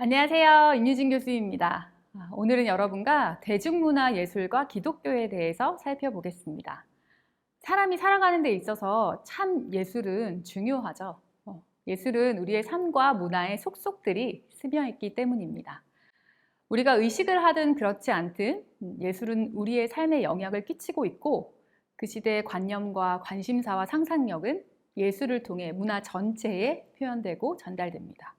안녕하세요. 임유진 교수입니다. 오늘은 여러분과 대중문화 예술과 기독교에 대해서 살펴보겠습니다. 사람이 살아가는 데 있어서 참 예술은 중요하죠. 예술은 우리의 삶과 문화의 속속들이 스며있기 때문입니다. 우리가 의식을 하든 그렇지 않든 예술은 우리의 삶에 영향을 끼치고 있고 그 시대의 관념과 관심사와 상상력은 예술을 통해 문화 전체에 표현되고 전달됩니다.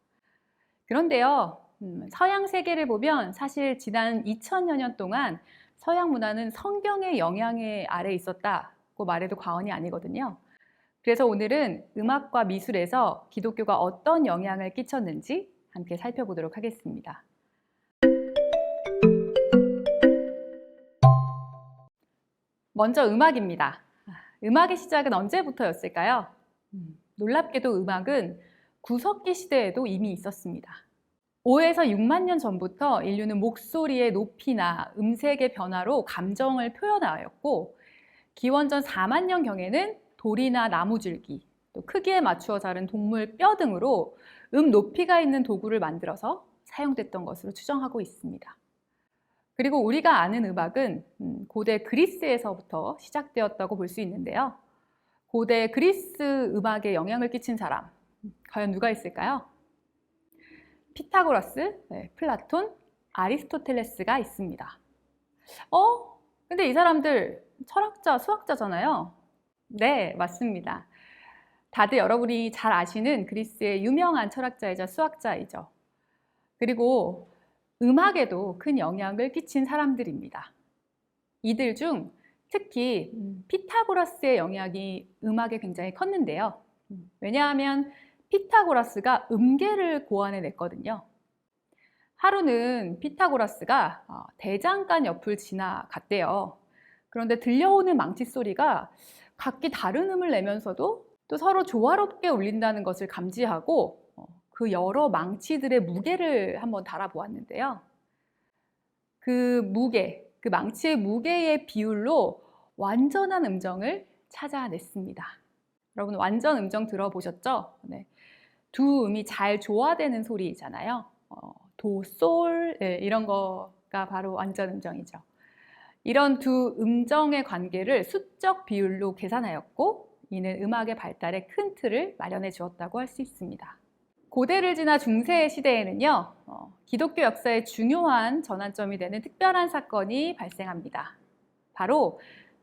그런데요, 서양 세계를 보면 사실 지난 2000여 년 동안 서양 문화는 성경의 영향 아래 있었다고 말해도 과언이 아니거든요. 그래서 오늘은 음악과 미술에서 기독교가 어떤 영향을 끼쳤는지 함께 살펴보도록 하겠습니다. 먼저 음악입니다. 음악의 시작은 언제부터였을까요? 놀랍게도 음악은 구석기 시대에도 이미 있었습니다. 5에서 6만 년 전부터 인류는 목소리의 높이나 음색의 변화로 감정을 표현하였고 기원전 4만 년경에는 돌이나 나무줄기, 또 크기에 맞추어 자른 동물 뼈 등으로 높이가 있는 도구를 만들어서 사용됐던 것으로 추정하고 있습니다. 그리고 우리가 아는 음악은 고대 그리스에서부터 시작되었다고 볼 수 있는데요. 고대 그리스 음악에 영향을 끼친 사람, 과연 누가 있을까요? 피타고라스, 플라톤, 아리스토텔레스가 있습니다. 근데 이 사람들 철학자, 수학자잖아요. 네, 맞습니다. 다들 여러분이 잘 아시는 그리스의 유명한 철학자이자 수학자이죠. 그리고 음악에도 큰 영향을 끼친 사람들입니다. 이들 중 특히 피타고라스의 영향이 음악에 굉장히 컸는데요. 왜냐하면 피타고라스가 음계를 고안해냈거든요. 하루는 피타고라스가 대장간 옆을 지나갔대요. 그런데 들려오는 망치 소리가 각기 다른 음을 내면서도 또 서로 조화롭게 울린다는 것을 감지하고 그 여러 망치들의 무게를 한번 달아보았는데요. 그 무게, 그 망치의 무게의 비율로 완전한 음정을 찾아냈습니다. 여러분 완전 음정 들어보셨죠? 네. 두 음이 잘 조화되는 소리잖아요. 도, 솔 이런 거가 바로 완전 음정이죠. 이런 두 음정의 관계를 수적 비율로 계산하였고 이는 음악의 발달에 큰 틀을 마련해 주었다고 할 수 있습니다. 고대를 지나 중세 시대에는요, 기독교 역사의 중요한 전환점이 되는 특별한 사건이 발생합니다. 바로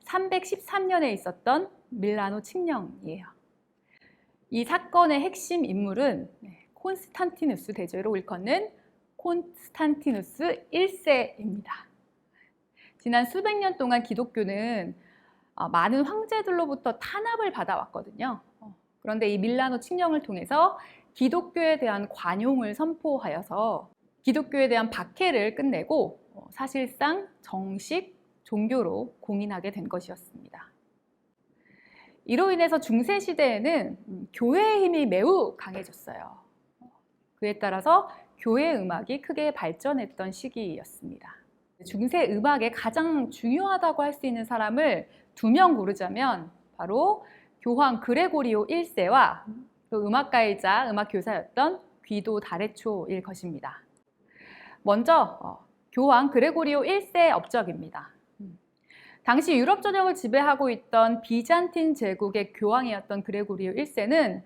313년에 있었던 밀라노 칙령이에요. 이 사건의 핵심 인물은 콘스탄티누스 대제로 일컫는 콘스탄티누스 1세입니다. 지난 수백 년 동안 기독교는 많은 황제들로부터 탄압을 받아왔거든요. 그런데 이 밀라노 칙령을 통해서 기독교에 대한 관용을 선포하여서 기독교에 대한 박해를 끝내고 사실상 정식 종교로 공인하게 된 것이었습니다. 이로 인해서 중세시대에는 교회의 힘이 매우 강해졌어요. 그에 따라서 교회 음악이 크게 발전했던 시기였습니다. 중세 음악에 가장 중요하다고 할 수 있는 사람을 두 명 고르자면 바로 교황 그레고리오 1세와 또 음악가이자 음악교사였던 귀도 다레초일 것입니다. 먼저 교황 그레고리오 1세의 업적입니다. 당시 유럽 전역을 지배하고 있던 비잔틴 제국의 교황이었던 그레고리오 1세는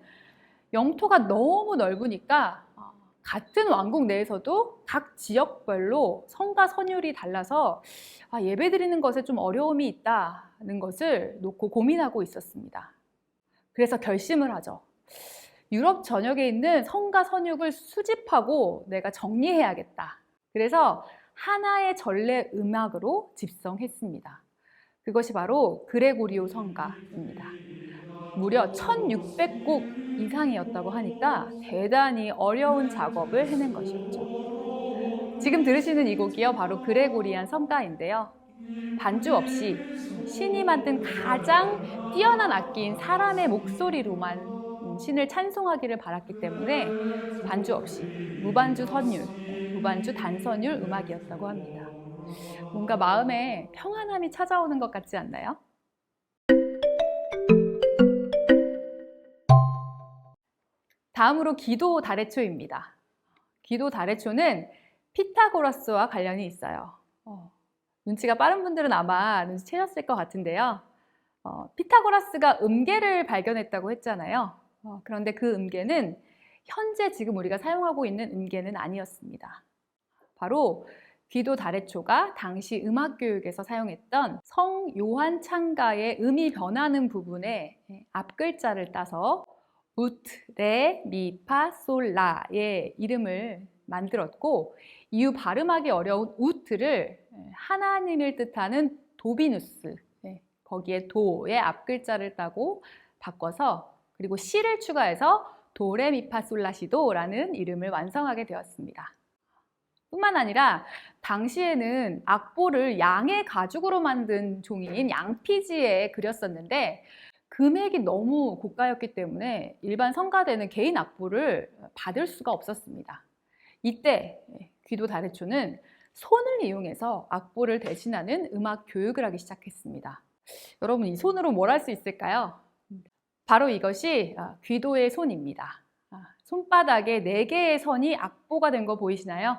영토가 너무 넓으니까 같은 왕국 내에서도 각 지역별로 성가 선율이 달라서 예배드리는 것에 좀 어려움이 있다는 것을 놓고 고민하고 있었습니다. 그래서 결심을 하죠. 유럽 전역에 있는 성가 선율을 수집하고 내가 정리해야겠다. 그래서 하나의 전래 음악으로 집성했습니다. 그것이 바로 그레고리오 성가입니다. 무려 1600곡 이상이었다고 하니까 대단히 어려운 작업을 해낸 것이었죠. 지금 들으시는 이 곡이요, 바로 그레고리안 성가인데요. 반주 없이 신이 만든 가장 뛰어난 악기인 사람의 목소리로만 신을 찬송하기를 바랐기 때문에 반주 없이 무반주 선율, 무반주 단선율 음악이었다고 합니다. 뭔가 마음에 평안함이 찾아오는 것 같지 않나요? 다음으로 기도 다레초입니다. 귀도 다래초는 피타고라스와 관련이 있어요. 눈치가 빠른 분들은 아마 눈치채셨을 것 같은데요. 피타고라스가 음계를 발견했다고 했잖아요. 그런데 그 음계는 현재 지금 우리가 사용하고 있는 음계는 아니었습니다. 바로 귀도 다래초가 당시 음악교육에서 사용했던 성 요한 창가의 음이 변하는 부분에 앞글자를 따서 우트, 레, 미, 파, 솔, 라의 이름을 만들었고, 이후 발음하기 어려운 우트를 하나님을 뜻하는 도비누스, 거기에 도의 앞글자를 따고 바꿔서, 그리고 시를 추가해서 도레미파솔라시도라는 이름을 완성하게 되었습니다. 뿐만 아니라 당시에는 악보를 양의 가죽으로 만든 종이인 양피지에 그렸었는데, 금액이 너무 고가였기 때문에 일반 성가대는 개인 악보를 받을 수가 없었습니다. 이때 귀도 다래초는 손을 이용해서 악보를 대신하는 음악 교육을 하기 시작했습니다. 여러분, 이 손으로 뭘 할 수 있을까요? 바로 이것이 귀도의 손입니다. 손바닥에 4개의 선이 악보가 된 거 보이시나요?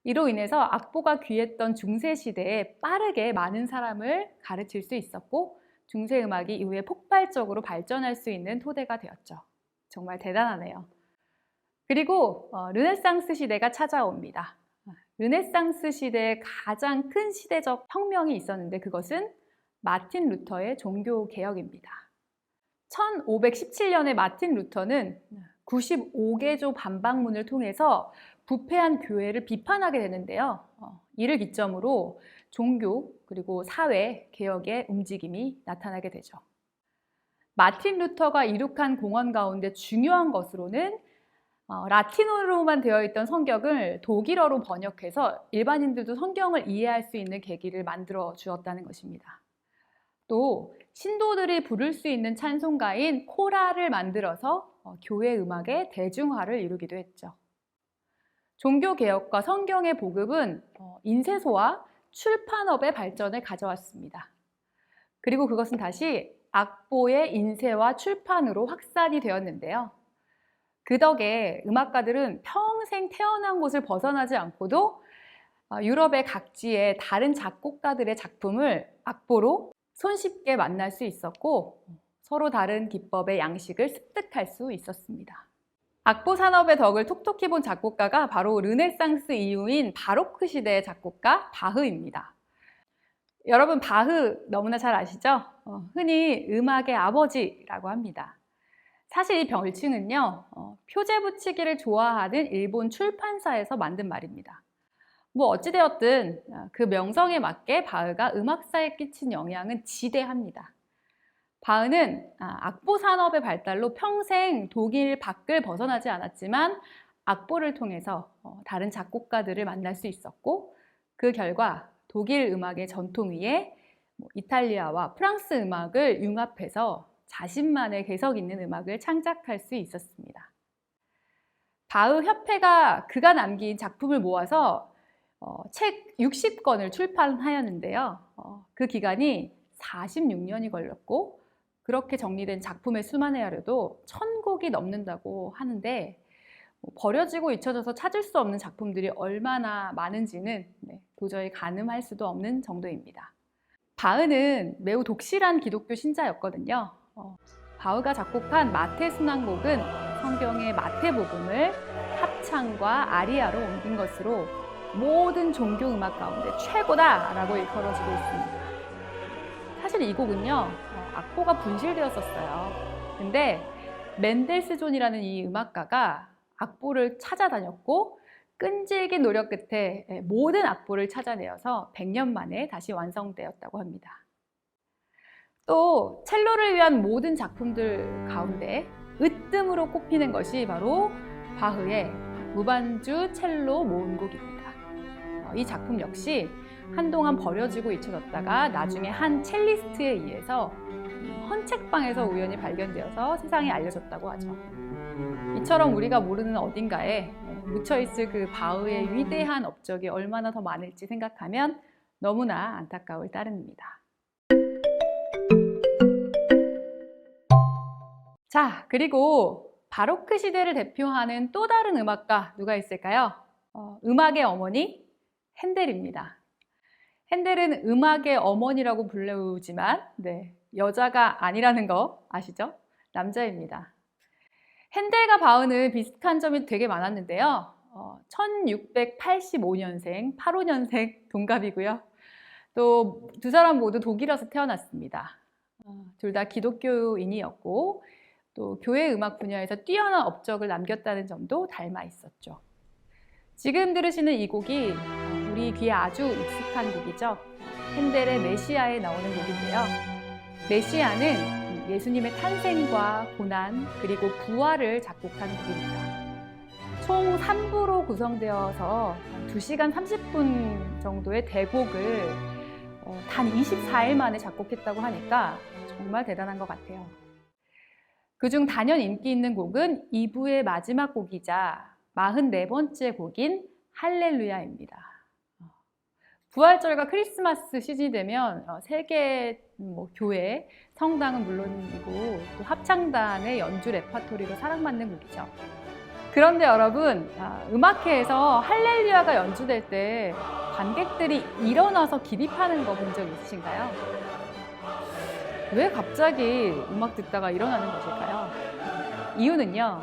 이로 인해서 악보가 귀했던 중세시대에 빠르게 많은 사람을 가르칠 수 있었고, 중세음악이 이후에 폭발적으로 발전할 수 있는 토대가 되었죠. 정말 대단하네요. 그리고 르네상스 시대가 찾아옵니다. 르네상스 시대의 가장 큰 시대적 혁명이 있었는데, 그것은 마틴 루터의 종교 개혁입니다. 1517년에 마틴 루터는 95개조 반박문을 통해서 부패한 교회를 비판하게 되는데요. 이를 기점으로 종교 그리고 사회 개혁의 움직임이 나타나게 되죠. 마틴 루터가 이룩한 공헌 가운데 중요한 것으로는 라틴어로만 되어 있던 성경을 독일어로 번역해서 일반인들도 성경을 이해할 수 있는 계기를 만들어 주었다는 것입니다. 또 신도들이 부를 수 있는 찬송가인 코랄을 만들어서 교회 음악의 대중화를 이루기도 했죠. 종교개혁과 성경의 보급은 인쇄소와 출판업의 발전을 가져왔습니다. 그리고 그것은 다시 악보의 인쇄와 출판으로 확산이 되었는데요. 그 덕에 음악가들은 평생 태어난 곳을 벗어나지 않고도 유럽의 각지의 다른 작곡가들의 작품을 악보로 손쉽게 만날 수 있었고, 서로 다른 기법의 양식을 습득할 수 있었습니다. 악보 산업의 덕을 톡톡히 본 작곡가가 바로 르네상스 이후인 바로크 시대의 작곡가 바흐입니다. 여러분, 바흐 너무나 잘 아시죠? 흔히 음악의 아버지라고 합니다. 사실 이 별칭은요, 표제 붙이기를 좋아하는 일본 출판사에서 만든 말입니다. 어찌되었든 그 명성에 맞게 바흐가 음악사에 끼친 영향은 지대합니다. 바흐는 악보 산업의 발달로 평생 독일 밖을 벗어나지 않았지만 악보를 통해서 다른 작곡가들을 만날 수 있었고, 그 결과 독일 음악의 전통 위에 이탈리아와 프랑스 음악을 융합해서 자신만의 개성 있는 음악을 창작할 수 있었습니다. 바흐 협회가 그가 남긴 작품을 모아서 책 60권을 출판하였는데요. 그 기간이 46년이 걸렸고, 그렇게 정리된 작품의 수만 헤아려도 1000곡이 넘는다고 하는데, 버려지고 잊혀져서 찾을 수 없는 작품들이 얼마나 많은지는 도저히 가늠할 수도 없는 정도입니다. 바흐는 매우 독실한 기독교 신자였거든요. 바흐가 작곡한 마태 순환곡은 성경의 마태복음을 합창과 아리아로 옮긴 것으로 모든 종교 음악 가운데 최고다라고 일컬어지고 있습니다. 사실 이 곡은요, 악보가 분실되었었어요. 근데 멘델스존이라는 이 음악가가 악보를 찾아다녔고, 끈질긴 노력 끝에 모든 악보를 찾아내어서 100년 만에 다시 완성되었다고 합니다. 또 첼로를 위한 모든 작품들 가운데 으뜸으로 꼽히는 것이 바로 바흐의 무반주 첼로 모음곡입니다. 이 작품 역시 한동안 버려지고 잊혀졌다가 나중에 한 첼리스트에 의해서 헌책방에서 우연히 발견되어서 세상에 알려졌다고 하죠. 이처럼 우리가 모르는 어딘가에 묻혀있을 그 바흐의 위대한 업적이 얼마나 더 많을지 생각하면 너무나 안타까울 따름입니다. 자, 그리고 바로크 시대를 대표하는 또 다른 음악가 누가 있을까요? 음악의 어머니 핸델입니다. 핸델은 음악의 어머니라고 불리우지만 여자가 아니라는 거 아시죠? 남자입니다. 핸델과 바흐는 비슷한 점이 되게 많았는데요. 1685년생, 85년생 동갑이고요. 또 두 사람 모두 독일에서 태어났습니다. 둘 다 기독교인이었고 또 교회 음악 분야에서 뛰어난 업적을 남겼다는 점도 닮아 있었죠. 지금 들으시는 이 곡이 우리 귀에 아주 익숙한 곡이죠. 핸델의 메시아에 나오는 곡인데요. 메시아는 예수님의 탄생과 고난 그리고 부활을 작곡한 곡입니다. 총 3부로 구성되어서 2시간 30분 정도의 대곡을 단 24일 만에 작곡했다고 하니까 정말 대단한 것 같아요. 그중 단연 인기 있는 곡은 2부의 마지막 곡이자 44번째 곡인 할렐루야입니다. 부활절과 크리스마스 시즌이 되면 세계 교회, 성당은 물론이고 또 합창단의 연주 레퍼토리로 사랑받는 곡이죠. 그런데 여러분, 음악회에서 할렐루야가 연주될 때 관객들이 일어나서 기립하는 거 본 적 있으신가요? 왜 갑자기 음악 듣다가 일어나는 것일까요? 이유는요,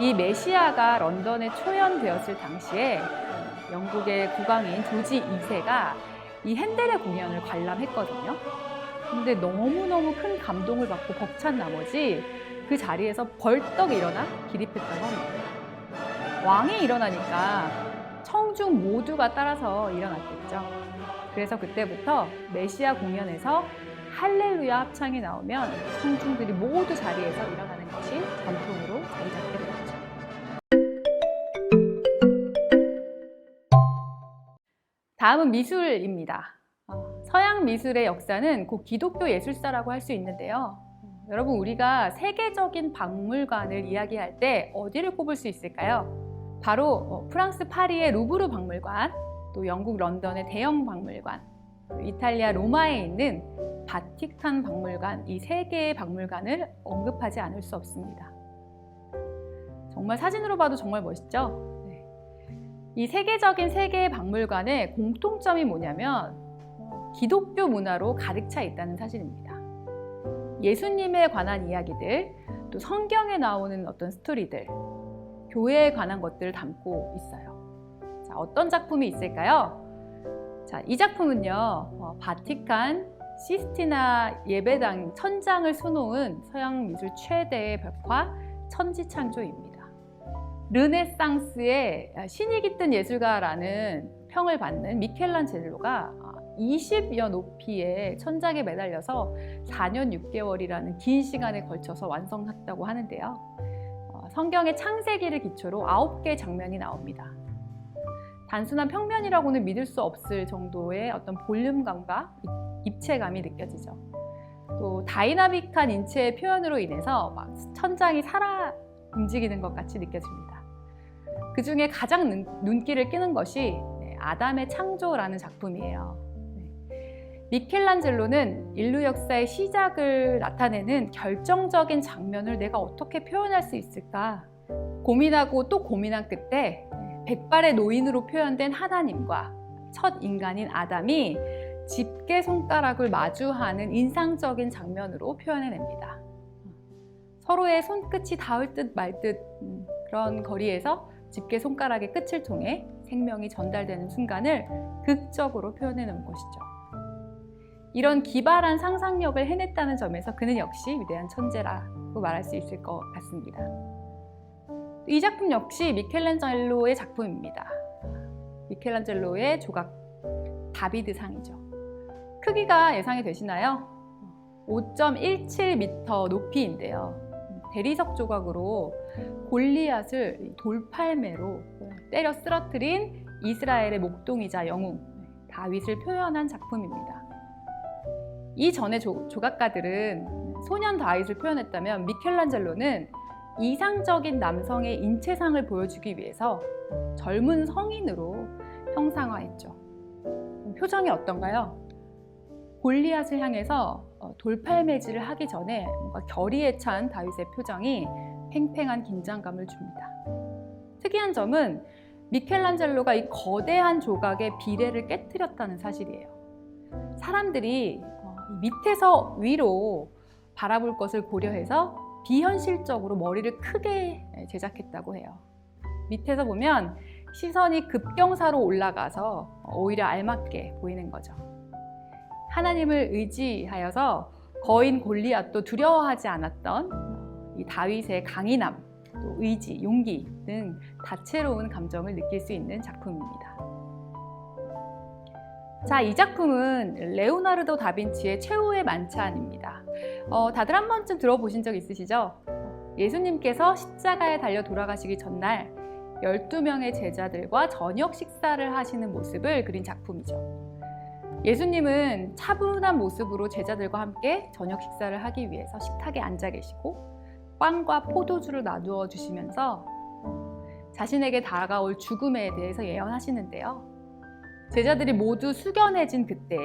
이 메시아가 런던에 초연되었을 당시에 영국의 국왕인 조지 2세가 이 핸델의 공연을 관람했거든요. 근데 너무너무 큰 감동을 받고 벅찬 나머지 그 자리에서 벌떡 일어나 기립했다고 합니다. 왕이 일어나니까 청중 모두가 따라서 일어났겠죠. 그래서 그때부터 메시아 공연에서 할렐루야 합창이 나오면 청중들이 모두 자리에서 일어나는 것이 전통으로 자리 잡게 되었죠. 다음은 미술입니다. 서양 미술의 역사는 곧 기독교 예술사라고 할 수 있는데요. 여러분, 우리가 세계적인 박물관을 이야기할 때 어디를 꼽을 수 있을까요? 바로 프랑스 파리의 루브르 박물관, 또 영국 런던의 대형 박물관, 이탈리아 로마에 있는 바티칸 박물관, 이 세 개의 박물관을 언급하지 않을 수 없습니다. 정말 사진으로 봐도 정말 멋있죠? 이 세계적인 세 개의 박물관의 공통점이 뭐냐면 기독교 문화로 가득 차 있다는 사실입니다. 예수님에 관한 이야기들, 또 성경에 나오는 어떤 스토리들, 교회에 관한 것들을 담고 있어요. 자, 어떤 작품이 있을까요? 자, 이 작품은요, 바티칸 시스티나 예배당 천장을 수놓은 서양 미술 최대의 벽화 천지창조입니다. 르네상스의 신이 깃든 예술가라는 평을 받는 미켈란젤로가 20여 높이의 천장에 매달려서 4년 6개월이라는 긴 시간에 걸쳐서 완성했다고 하는데요. 성경의 창세기를 기초로 9개의 장면이 나옵니다. 단순한 평면이라고는 믿을 수 없을 정도의 어떤 볼륨감과 입체감이 느껴지죠. 또 다이나믹한 인체의 표현으로 인해서 막 천장이 살아 움직이는 것 같이 느껴집니다. 그 중에 가장 눈길을 끄는 것이 아담의 창조라는 작품이에요. 미켈란젤로는 인류 역사의 시작을 나타내는 결정적인 장면을 내가 어떻게 표현할 수 있을까 고민하고 또 고민한 끝에 백발의 노인으로 표현된 하나님과 첫 인간인 아담이 집게 손가락을 마주하는 인상적인 장면으로 표현해냅니다. 서로의 손끝이 닿을 듯 말 듯 그런 거리에서 집게 손가락의 끝을 통해 생명이 전달되는 순간을 극적으로 표현해놓은 것이죠. 이런 기발한 상상력을 해냈다는 점에서 그는 역시 위대한 천재라고 말할 수 있을 것 같습니다. 이 작품 역시 미켈란젤로의 작품입니다. 미켈란젤로의 조각 다비드상이죠. 크기가 예상이 되시나요? 5.17m 높이인데요. 대리석 조각으로 골리앗을 돌팔매로 때려 쓰러뜨린 이스라엘의 목동이자 영웅 다윗을 표현한 작품입니다. 이전의 조각가들은 소년 다윗을 표현했다면 미켈란젤로는 이상적인 남성의 인체상을 보여주기 위해서 젊은 성인으로 형상화했죠. 표정이 어떤가요? 골리앗을 향해서 돌팔매질을 하기 전에 뭔가 결의에 찬 다윗의 표정이 팽팽한 긴장감을 줍니다. 특이한 점은 미켈란젤로가 이 거대한 조각의 비례를 깨뜨렸다는 사실이에요. 사람들이 밑에서 위로 바라볼 것을 고려해서 비현실적으로 머리를 크게 제작했다고 해요. 밑에서 보면 시선이 급경사로 올라가서 오히려 알맞게 보이는 거죠. 하나님을 의지하여서 거인 골리앗도 두려워하지 않았던 이 다윗의 강인함, 또 의지, 용기 등 다채로운 감정을 느낄 수 있는 작품입니다. 자, 이 작품은 레오나르도 다빈치의 최후의 만찬입니다. 다들 한 번쯤 들어보신 적 있으시죠? 예수님께서 십자가에 달려 돌아가시기 전날 12명의 제자들과 저녁 식사를 하시는 모습을 그린 작품이죠. 예수님은 차분한 모습으로 제자들과 함께 저녁 식사를 하기 위해서 식탁에 앉아 계시고 빵과 포도주를 나누어 주시면서 자신에게 다가올 죽음에 대해서 예언하시는데요. 제자들이 모두 숙연해진 그때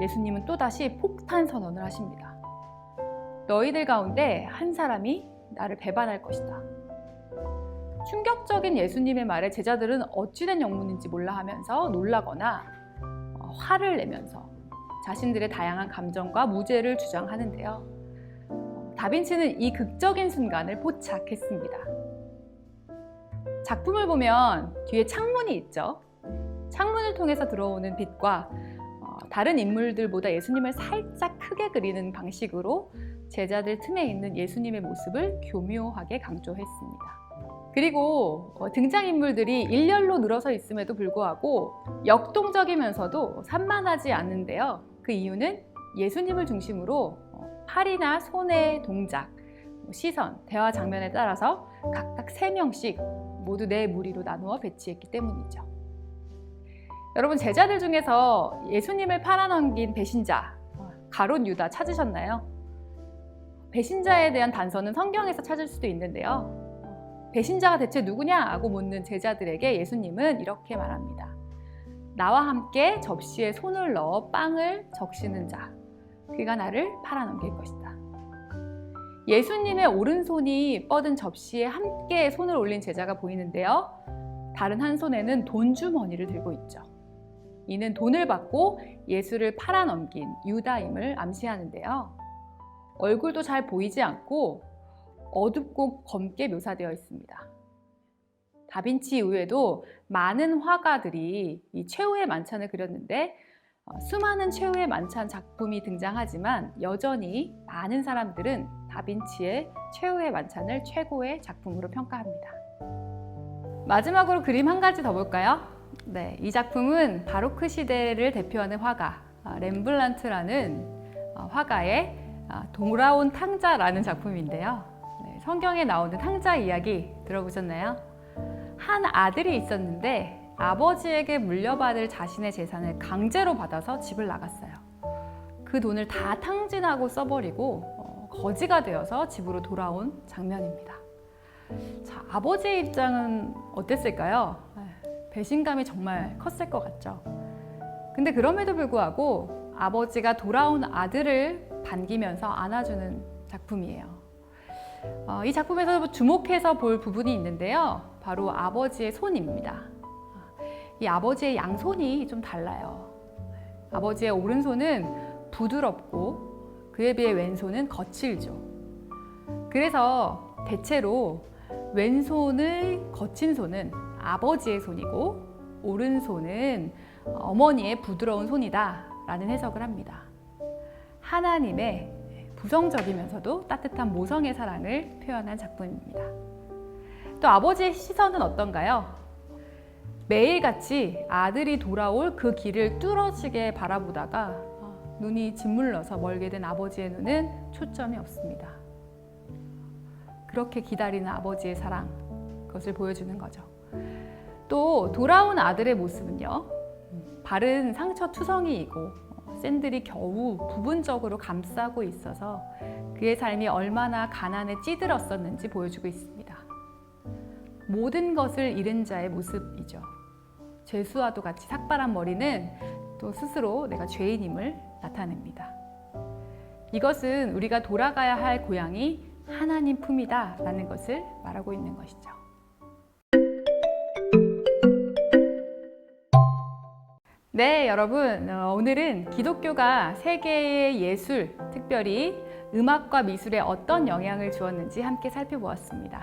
예수님은 또다시 폭탄 선언을 하십니다. 너희들 가운데 한 사람이 나를 배반할 것이다. 충격적인 예수님의 말에 제자들은 어찌된 영문인지 몰라 하면서 놀라거나 화를 내면서 자신들의 다양한 감정과 무죄를 주장하는데요. 다빈치는 이 극적인 순간을 포착했습니다. 작품을 보면 뒤에 창문이 있죠. 창문을 통해서 들어오는 빛과 다른 인물들보다 예수님을 살짝 크게 그리는 방식으로 제자들 틈에 있는 예수님의 모습을 교묘하게 강조했습니다. 그리고 등장인물들이 일렬로 늘어서 있음에도 불구하고 역동적이면서도 산만하지 않는데요. 그 이유는 예수님을 중심으로 팔이나 손의 동작, 시선, 대화 장면에 따라서 각각 3명씩 모두 4무리로 나누어 배치했기 때문이죠. 여러분, 제자들 중에서 예수님을 팔아넘긴 배신자, 가룟 유다 찾으셨나요? 배신자에 대한 단서는 성경에서 찾을 수도 있는데요. 배신자가 대체 누구냐고 묻는 제자들에게 예수님은 이렇게 말합니다. 나와 함께 접시에 손을 넣어 빵을 적시는 자, 그가 나를 팔아넘길 것이다. 예수님의 오른손이 뻗은 접시에 함께 손을 올린 제자가 보이는데요. 다른 한 손에는 돈주머니를 들고 있죠. 이는 돈을 받고 예수를 팔아넘긴 유다임을 암시하는데요. 얼굴도 잘 보이지 않고 어둡고 검게 묘사되어 있습니다. 다빈치 이후에도 많은 화가들이 이 최후의 만찬을 그렸는데 수많은 최후의 만찬 작품이 등장하지만 여전히 많은 사람들은 다빈치의 최후의 만찬을 최고의 작품으로 평가합니다. 마지막으로 그림 한 가지 더 볼까요? 네, 이 작품은 바로크 시대를 대표하는 화가 렘블란트라는 화가의 돌아온 탕자라는 작품인데요. 네, 성경에 나오는 탕자 이야기 들어보셨나요? 한 아들이 있었는데 아버지에게 물려받을 자신의 재산을 강제로 받아서 집을 나갔어요. 그 돈을 다 탕진하고 써버리고 거지가 되어서 집으로 돌아온 장면입니다. 자, 아버지의 입장은 어땠을까요? 배신감이 정말 컸을 것 같죠. 근데 그럼에도 불구하고 아버지가 돌아온 아들을 반기면서 안아주는 작품이에요. 이 작품에서 주목해서 볼 부분이 있는데요. 바로 아버지의 손입니다. 이 아버지의 양손이 좀 달라요. 아버지의 오른손은 부드럽고 그에 비해 왼손은 거칠죠. 그래서 대체로 왼손의 거친 손은 아버지의 손이고 오른손은 어머니의 부드러운 손이다 라는 해석을 합니다. 하나님의 부정적이면서도 따뜻한 모성의 사랑을 표현한 작품입니다. 또 아버지의 시선은 어떤가요? 매일같이 아들이 돌아올 그 길을 뚫어지게 바라보다가 눈이 짓물러서 멀게 된 아버지의 눈은 초점이 없습니다. 그렇게 기다리는 아버지의 사랑, 그것을 보여주는 거죠. 또 돌아온 아들의 모습은요, 발은 상처투성이이고 샌들이 겨우 부분적으로 감싸고 있어서 그의 삶이 얼마나 가난에 찌들었었는지 보여주고 있습니다. 모든 것을 잃은 자의 모습이죠. 죄수와도 같이 삭발한 머리는 또 스스로 내가 죄인임을 나타냅니다. 이것은 우리가 돌아가야 할 고향이 하나님 품이다 라는 것을 말하고 있는 것이죠. 네, 여러분, 오늘은 기독교가 세계의 예술, 특별히 음악과 미술에 어떤 영향을 주었는지 함께 살펴보았습니다.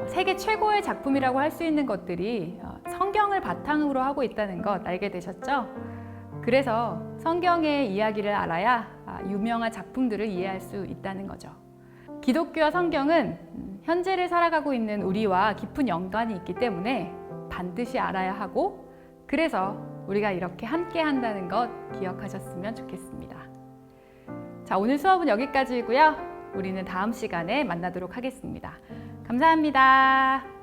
세계 최고의 작품이라고 할 수 있는 것들이 성경을 바탕으로 하고 있다는 것 알게 되셨죠? 그래서 성경의 이야기를 알아야 유명한 작품들을 이해할 수 있다는 거죠. 기독교와 성경은 현재를 살아가고 있는 우리와 깊은 연관이 있기 때문에 반드시 알아야 하고, 그래서 우리가 이렇게 함께 한다는 것 기억하셨으면 좋겠습니다. 자, 오늘 수업은 여기까지이고요. 우리는 다음 시간에 만나도록 하겠습니다. 감사합니다.